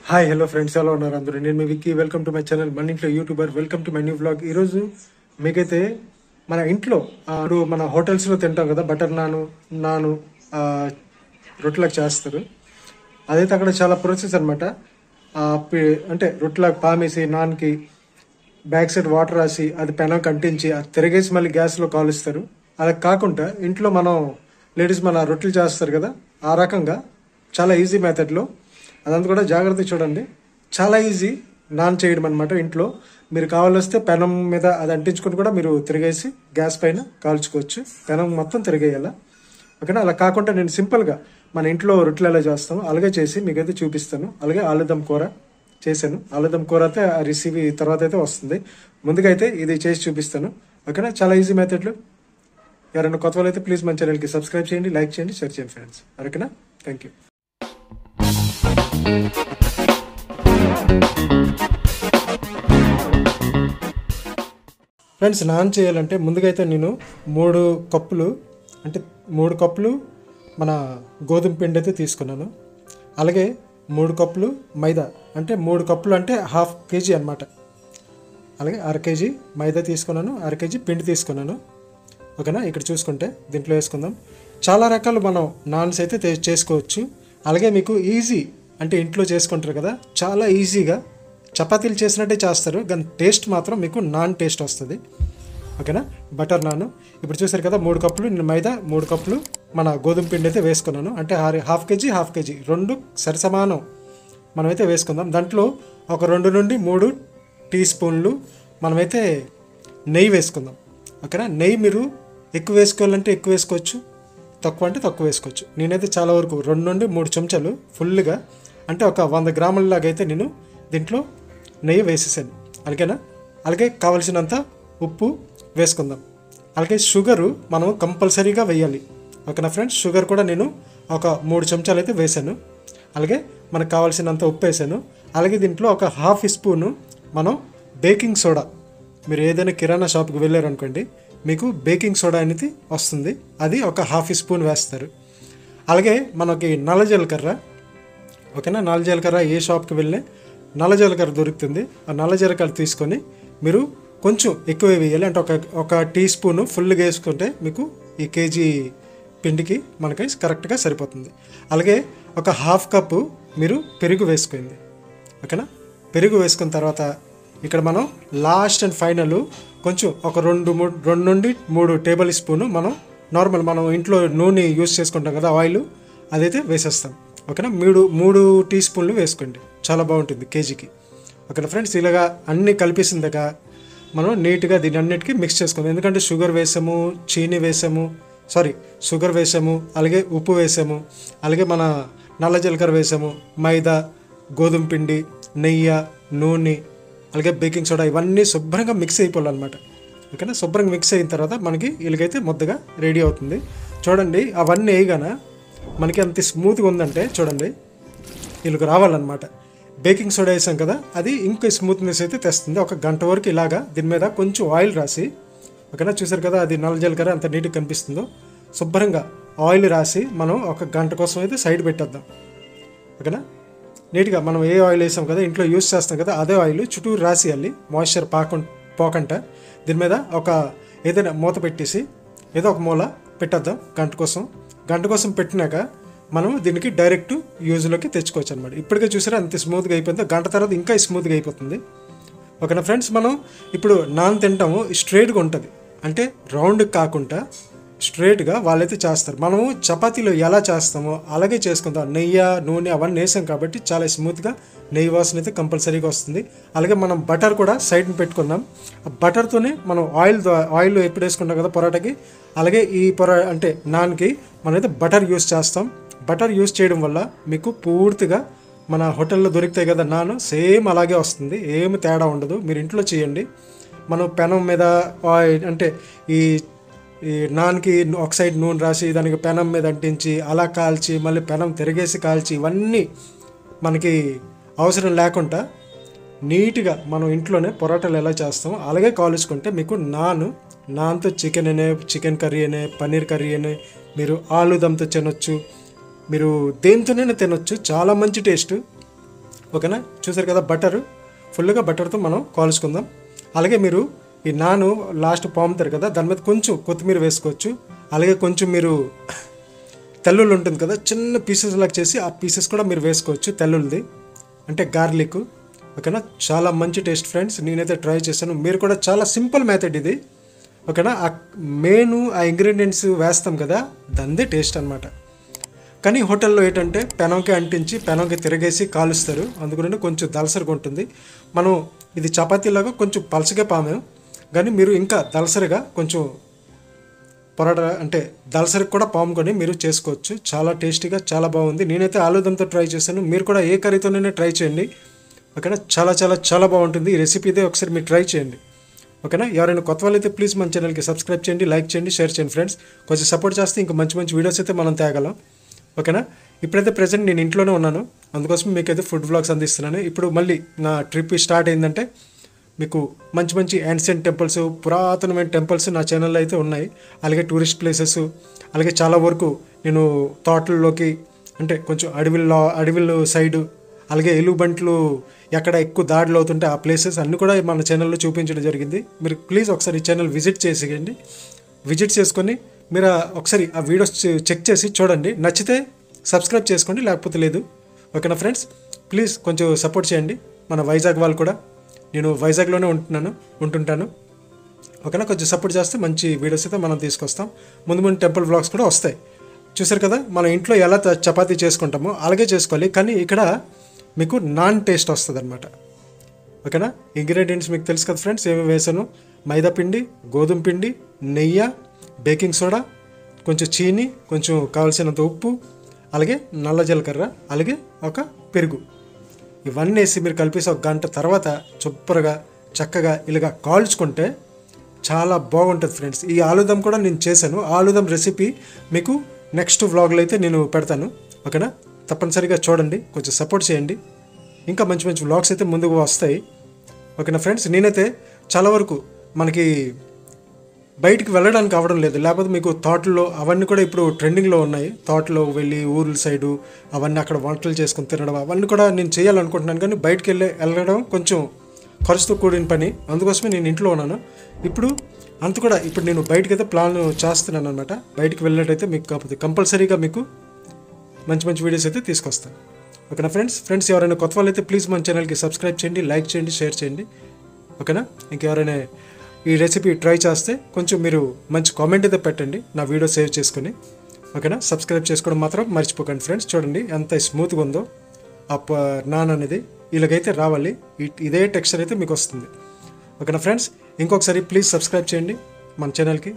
Hi hello friends, ఎలా ఉన్నారు అందరూ? నేను మీ Vicky. Welcome to my channel మన ఇంట్లో YouTuber. Welcome to my new vlog. ఈరోజు మీకైతే మన ఇంట్లో ఇప్పుడు మన హోటల్స్లో తింటాం కదా, బటర్ నాను రొట్టెలకు చేస్తారు. అదైతే అక్కడ చాలా ప్రాసెస్ అనమాట. అంటే రొట్టెలకు పామేసి నాన్కి బ్యాక్ సైడ్ వాటర్ రాసి అది పెనం కంటించి అది తిరిగేసి మళ్ళీ గ్యాస్లో కాలుస్తారు. అలా కాకుండా ఇంట్లో మనం లేడీస్ మన రొట్టెలు చేస్తారు కదా, ఆ రకంగా చాలా ఈజీ మెథడ్లో అదంతా కూడా జాగ్రత్తగా చూడండి. చాలా ఈజీ నాన్ చేయడం అనమాట. ఇంట్లో మీరు కావాలొస్తే పెనం మీద అది అంటించుకొని కూడా మీరు తిరిగేసి గ్యాస్ పైన కాల్చుకోవచ్చు. పెనం మొత్తం తిరిగేయాలా, ఓకేనా? అలా కాకుండా నేను సింపుల్గా మన ఇంట్లో రొట్టెలు ఎలా చేస్తాను అలాగే చేసి మీకైతే చూపిస్తాను. అలాగే ఆలుదం కూర చేశాను. ఆలుదం కూర అయితే ఆ రెసిపీ తర్వాత అయితే వస్తుంది. ముందుగా అయితే ఇది చేసి చూపిస్తాను, ఓకేనా? చాలా ఈజీ మెథడ్లు. ఎవరైనా కొత్త వాళ్ళు అయితే ప్లీజ్ మన ఛానల్కి సబ్స్క్రైబ్ చేయండి, లైక్ చేయండి, షేర్ చేయండి ఫ్రెండ్స్, ఓకేనా? Thank you. ఫ్రెండ్స్, నాన్ చేయాలంటే ముందుగా అయితే నేను 3 కప్పులు మన గోధుమ పిండి అయితే తీసుకున్నాను. అలాగే 3 కప్పులు మైదా, అంటే 3 కప్పులు అంటే ½ కేజీ అనమాట. అలాగే 1/2 కేజీ మైదా తీసుకున్నాను, 1/2 కేజీ పిండి తీసుకున్నాను, ఓకేనా? ఇక్కడ చూసుకుంటే దీంట్లో వేసుకుందాం. చాలా రకాలు మనం నాన్స్ అయితే చేసుకోవచ్చు. అలాగే మీకు ఈజీ అంటే ఇంట్లో చేసుకుంటారు కదా, చాలా ఈజీగా చపాతీలు చేసినట్టే చేస్తారు, కానీ టేస్ట్ మాత్రం మీకు నాన్ టేస్ట్ వస్తుంది, ఓకేనా? Butter non. ఇప్పుడు చూసారు కదా, 3 కప్పులు నేను మైదా, 3 కప్పులు మన గోధుమ పిండి అయితే వేసుకున్నాను. అంటే ½ కేజీ రెండు సరిసమానం మనమైతే వేసుకుందాం. దాంట్లో ఒక 2 నుండి 3 టీ స్పూన్లు మనమైతే నెయ్యి వేసుకుందాం, ఓకేనా? నెయ్యి మీరు ఎక్కువ వేసుకోవాలంటే ఎక్కువ వేసుకోవచ్చు, తక్కువ అంటే తక్కువ వేసుకోవచ్చు. నేనైతే చాలా వరకు 2 నుండి 3 చెంచాలు ఫుల్గా, అంటే ఒక 100 గ్రాములలాగా అయితే నేను దీంట్లో నెయ్యి వేసేసాను, అలాగేనా? అలాగే కావలసినంత ఉప్పు వేసుకుందాం. అలాగే షుగరు మనం కంపల్సరీగా వేయాలి, ఓకేనా ఫ్రెండ్స్? షుగర్ కూడా నేను ఒక 3 చెంచాలు అయితే వేసాను. అలాగే మనకు కావాల్సినంత ఉప్పు వేసాను. అలాగే దీంట్లో ఒక ½ స్పూను మనం బేకింగ్ సోడా, మీరు ఏదైనా కిరాణా షాప్కి వెళ్ళారనుకోండి, మీకు బేకింగ్ సోడా అనేది వస్తుంది, అది ఒక ½ స్పూన్ వేస్తారు. అలాగే మనకి నల్ల జీలకర్ర, ఓకేనా? నల్ల జీలకర్ర ఏ షాప్కి వెళ్ళినా నల్ల జీలకర్ర దొరుకుతుంది. ఆ నల్ల జీలకర్ర తీసుకొని మీరు కొంచెం ఎక్కువ వేయాలి, అంటే ఒక టీ స్పూను ఫుల్గా వేసుకుంటే మీకు ఈ కేజీ పిండికి మనకి కరెక్ట్గా సరిపోతుంది. అలాగే ఒక ½ కప్పు మీరు పెరుగు వేసుకోండి, ఓకేనా? పెరుగు వేసుకున్న తర్వాత ఇక్కడ మనం లాస్ట్ అండ్ ఫైనల్ కొంచెం ఒక 2 నుండి 3 టేబుల్ స్పూను మనం నార్మల్ మనం ఇంట్లో నూనె యూస్ చేసుకుంటాం కదా, ఆయిల్, అదైతే వేసేస్తాం, ఓకేనా? 3 టీ స్పూన్లు వేసుకోండి, చాలా బాగుంటుంది కేజీకి, ఓకేనా ఫ్రెండ్స్? ఇలాగా అన్నీ కలిపేసిందాక మనం నీట్గా దీని అన్నిటికీ మిక్స్ చేసుకుందాం. ఎందుకంటే షుగర్ వేసాము, అలాగే ఉప్పు వేసాము, అలాగే మన నల్ల జీలకర్ర వేసాము, మైదా, గోధుమ పిండి, నెయ్యి, నూనె, అలాగే బేకింగ్ సోడా, ఇవన్నీ శుభ్రంగా మిక్స్ అయిపోవాలన్నమాట, ఓకేనా? శుభ్రంగా మిక్స్ అయిన తర్వాత మనకి ఇలాగైతే ముద్దగా రెడీ అవుతుంది. చూడండి, అవన్నీ వేయగానే మనకి అంత స్మూత్గా ఉందంటే చూడండి, వీళ్ళకి రావాలన్నమాట. బేకింగ్ సోడా వేసాం కదా, అది ఇంకా స్మూత్నెస్ అయితే తెస్తుంది. ఒక గంట వరకు ఇలాగా దీని మీద కొంచెం ఆయిల్ రాసి, ఓకేనా? చూసారు కదా, అది నల్ల జీలకర్ర అంత నీట్గా కనిపిస్తుందో, శుభ్రంగా ఆయిల్ రాసి మనం ఒక గంట కోసం అయితే సైడ్ పెట్టేద్దాం, ఓకేనా? నీట్గా మనం ఏ ఆయిల్ వేసాం కదా, ఇంట్లో యూస్ చేస్తాం కదా, అదే ఆయిల్ చుట్టూరు రాసేయాలి, మాయిశ్చర్ పోకంట. దీని మీద ఒక ఏదైనా మూత పెట్టేసి ఏదో ఒక మూల పెట్టేద్దాం గంట కోసం పెట్టినాక మనం దీనికి డైరెక్ట్ యూజ్లోకి తెచ్చుకోవచ్చు అనమాట. ఇప్పటికే చూసారా అంత స్మూత్గా అయిపోయింది, గంట తర్వాత ఇంకా స్మూత్గా అయిపోతుంది, ఓకేనా ఫ్రెండ్స్? మనం ఇప్పుడు నాన్ తింటాము, స్ట్రైట్గా ఉంటుంది, అంటే రౌండ్ కాకుండా స్ట్రైట్గా వాళ్ళైతే చేస్తారు. మనము చపాతీలో ఎలా చేస్తామో అలాగే చేసుకుందాం. నెయ్యి, నూనె అవన్నీ వేసాం కాబట్టి చాలా స్మూత్గా నెయ్యి వాసన అయితే కంపల్సరీగా వస్తుంది. అలాగే మనం బటర్ కూడా సైడ్ని పెట్టుకుందాం. ఆ బటర్తోనే మనం ఆయిల్ ఎప్పుడు వేసుకుంటాం కదా పొరాటాకి, అలాగే ఈ అంటే నాన్కి మనమైతే బటర్ యూస్ చేస్తాం. బటర్ యూస్ చేయడం వల్ల మీకు పూర్తిగా మన హోటల్లో దొరుకుతాయి కదా నాన్, సేమ్ అలాగే వస్తుంది, ఏమి తేడా ఉండదు. మీరు ఇంట్లో చేయండి. మనం పెనం మీద అంటే ఈ నాన్కి ఒక సైడ్ నూనె రాసి దానికి పెనం మీద అంటించి అలా కాల్చి మళ్ళీ పెనం తిరిగేసి కాల్చి ఇవన్నీ మనకి అవసరం లేకుండా నీట్గా మనం ఇంట్లోనే పొరాటాలు ఎలా చేస్తామో అలాగే కాల్చుకుంటే మీకు నాన్తో చికెన్ కర్రీ అనే, పన్నీర్ కర్రీ అనే, మీరు ఆలుదంతో తినొచ్చు, మీరు దేంతోనైనా తినొచ్చు, చాలా మంచి టేస్ట్, ఓకేనా. చూసారు కదా బటర్, ఫుల్గా బటర్తో మనం కాల్చుకుందాం. అలాగే మీరు ఈ నాను లాస్ట్ పాముతారు కదా, దాని మీద కొంచెం కొత్తిమీర వేసుకోవచ్చు. అలాగే కొంచెం మీరు తెల్లుల్లి ఉంటుంది కదా, చిన్న పీసెస్ లాగా చేసి ఆ పీసెస్ కూడా మీరు వేసుకోవచ్చు, తెల్లుల్లిది అంటే గార్లిక్. ఓకేనా, చాలా మంచి టేస్ట్ ఫ్రెండ్స్. నేనైతే ట్రై చేశాను, మీరు కూడా. చాలా సింపుల్ మెథడ్ ఇది. ఓకేనా, ఆ మెయిన్ ఆ ఇంగ్రీడియంట్స్ వేస్తాం కదా, దానిదే టేస్ట్ అనమాట. కానీ హోటల్లో ఏంటంటే పెనంకి అంటించి పెనంకి తిరగేసి కాలుస్తారు, అందుకని కొంచెం దలసరిగా ఉంటుంది. మనం ఇది చపాతీలాగా కొంచెం పలచగా పామాం, కానీ మీరు ఇంకా దలసరిగా కొంచెం పొరాట అంటే దలసరికి కూడా పాముకొని మీరు చేసుకోవచ్చు. చాలా టేస్టీగా చాలా బాగుంది. నేనైతే ఆలుదంతో ట్రై చేశాను, మీరు కూడా ఏ కర్రీతోనైనా ట్రై చేయండి. ఓకేనా, చాలా చాలా చాలా బాగుంటుంది ఈ రెసిపీ. ఇదే ఒకసారి మీరు ట్రై చేయండి. ఓకేనా, ఎవరైనా కొత్త వాళ్ళైతే ప్లీజ్ మన ఛానల్కి సబ్స్క్రైబ్ చేయండి, లైక్ చేయండి, షేర్ చేయండి ఫ్రెండ్స్. కొంచెం సపోర్ట్ చేస్తే ఇంకా మంచి మంచి వీడియోస్ అయితే మనం తేగలం. ఓకేనా, ఇప్పుడైతే ప్రజెంట్ నేను ఇంట్లోనే ఉన్నాను, అందుకోసం మీకైతే ఫుడ్ వ్లాగ్స్ అందిస్తున్నాను. ఇప్పుడు మళ్ళీ నా ట్రిప్ స్టార్ట్ అయిందంటే మీకు మంచి మంచి యాన్షియంట్ టెంపుల్స్, పురాతనమైన టెంపుల్స్ నా ఛానల్లో అయితే ఉన్నాయి. అలాగే టూరిస్ట్ ప్లేసెస్, అలాగే చాలా వరకు నేను తోటల్లోకి అంటే కొంచెం అడవిలో సైడు, అలాగే ఎలుగుబంట్లు ఎక్కడ ఎక్కువ దాడులు అవుతుంటే ఆ ప్లేసెస్ అన్నీ కూడా మన ఛానల్లో చూపించడం జరిగింది. మీరు ప్లీజ్ ఒకసారి ఈ ఛానల్ విజిట్ చేసేయండి. విజిట్ చేసుకొని మీరు ఒకసారి ఆ వీడియోస్ చెక్ చేసి చూడండి, నచ్చితే సబ్స్క్రైబ్ చేసుకోండి, లేకపోతే లేదు. ఓకేనా ఫ్రెండ్స్, ప్లీజ్ కొంచెం సపోర్ట్ చేయండి. మన వైజాగ్ వాళ్ళు కూడా, నేను వైజాగ్లోనే ఉంటుంటాను. ఓకేనా, కొంచెం సపోర్ట్ చేస్తే మంచి వీడియోస్ అయితే మనం తీసుకొస్తాం. ముందు ముందు టెంపుల్ వ్లాగ్స్ కూడా వస్తాయి. చూసారు కదా, మన ఇంట్లో ఎలా చపాతీ చేసుకుంటామో అలాగే చేసుకోవాలి, కానీ ఇక్కడ మీకు నాన్ టేస్ట్ వస్తుంది అనమాట. ఓకేనా, ఇంగ్రీడియంట్స్ మీకు తెలుసు కదా ఫ్రెండ్స్, ఏమేమి వేసాను. మైదా పిండి, గోధుమ పిండి, నెయ్యి, బేకింగ్ సోడా, కొంచెం చీని, కొంచెం కావాల్సినంత ఉప్పు, అలాగే నల్ల జీలకర్ర, అలాగే ఒక పెరుగు. ఇవన్నీ వేసి మీరు కలిపేసి ఒక గంట తర్వాత సూపర్గా చక్కగా ఇలాగా కాల్చుకుంటే చాలా బాగుంటుంది ఫ్రెండ్స్. ఈ ఆలుదం కూడా నేను చేశాను, ఆలుదం రెసిపీ మీకు నెక్స్ట్ వ్లాగ్లో అయితే నేను పెడతాను. ఓకేనా, తప్పనిసరిగా చూడండి, కొంచెం సపోర్ట్ చేయండి. ఇంకా మంచి మంచి వ్లాగ్స్ అయితే ముందుకు వస్తాయి. ఓకేనా ఫ్రెండ్స్, నేనైతే చాలా వరకు మనకి బయటికి వెళ్ళడానికి అవ్వడం లేదు, లేకపోతే మీకు తోటల్లో అవన్నీ కూడా ఇప్పుడు ట్రెండింగ్లో ఉన్నాయి. తోటలో వెళ్ళి ఊర్ల సైడు అవన్నీ అక్కడ వంటలు చేసుకుని తినడం అవన్నీ కూడా నేను చేయాలనుకుంటున్నాను, కానీ బయటికి వెళ్ళడం కొంచెం ఖర్చుతో కూడిన పని, అందుకోసమే నేను ఇంట్లో ఉన్నాను. ఇప్పుడు ఇప్పుడు నేను బయటకు అయితే ప్లాన్ చేస్తున్నాను అనమాట. బయటికి వెళ్ళినట్టయితే మీకు కాకపోతే కంపల్సరీగా మీకు మంచి మంచి వీడియోస్ అయితే తీసుకొస్తాను. ఓకేనా ఫ్రెండ్స్, ఎవరైనా కొత్త వాళ్ళు అయితే ప్లీజ్ మన ఛానల్కి సబ్స్క్రైబ్ చేయండి, లైక్ చేయండి, షేర్ చేయండి. ఓకేనా, ఇంకెవరైనా ఈ రెసిపీ ట్రై చేస్తే కొంచెం మీరు మంచి కామెంట్ అయితే పెట్టండి, నా వీడియో సేవ్ చేసుకొని. ఓకేనా, సబ్స్క్రైబ్ చేసుకోవడం మాత్రం మర్చిపోకండి ఫ్రెండ్స్. చూడండి ఎంత స్మూత్గా ఉందో ఆ నాన్ అనేది, ఇలాగైతే రావాలి, ఇదే టెక్స్చర్ అయితే మీకు వస్తుంది. ఓకేనా ఫ్రెండ్స్, ఇంకొకసారి ప్లీజ్ సబ్స్క్రైబ్ చేయండి మన ఛానల్కి.